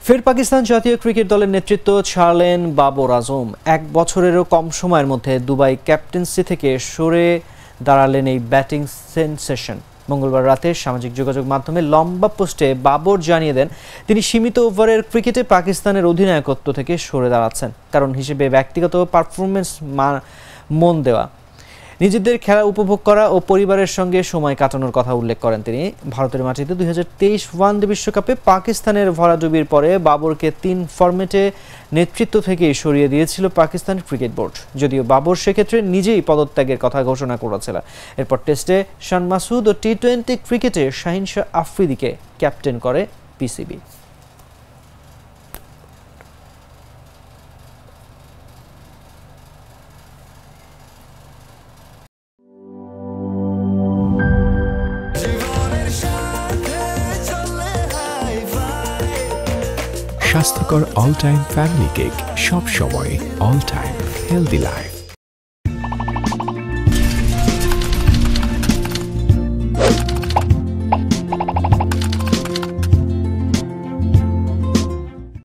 ফের পাকিস্তান জাতীয় ক্রিকেট দলের নেতৃত্ব ছাড়লেন বাবর আজম। 1 বছরেরও কম সময়ের মধ্যে দুবাই ক্যাপ্টেন্সি থেকে সরে দাঁড়ালেন এই ব্যাটিং সেনসেশন। মঙ্গলবার রাতে সামাজিক যোগাযোগ মাধ্যমে লম্বা পোস্টে বাবর জানিয়ে দেন তিনি সীমিত ওভারের ক্রিকেটে পাকিস্তানের অধিনায়কত্ব থেকে সরে দাঁড়াচ্ছেন। কারণ হিসেবে ব্যক্তিগত পারফরমেন্স মন দেওয়া, নিজেদের খেলা উপভোগ করা ও পরিবারের সঙ্গে সময় কাটানোর কথা উল্লেখ করেন তিনি। ভারতের মাটিতে 2023 ওয়ানডে বিশ্বকাপে পাকিস্তানের ভরাডুবির পরে বাবরকে 3 ফরম্যাটে নেতৃত্ব থেকে সরিয়ে দিয়েছিল পাকিস্তান ক্রিকেট বোর্ড। যদিও বাবর সেক্ষেত্রে নিজেই পদত্যাগের কথা ঘোষণা করেছিল। এরপর টেস্টে শান মাসুদ ও টি-20 ক্রিকেটে শাহিন শাহ আফ্রিদিকে ক্যাপ্টেন করে পিসিবি। স্বাস্থ্যকর অল টাইম ফ্যামিলি কেক, সব সময় অল টাইম হেলদি লাইফ।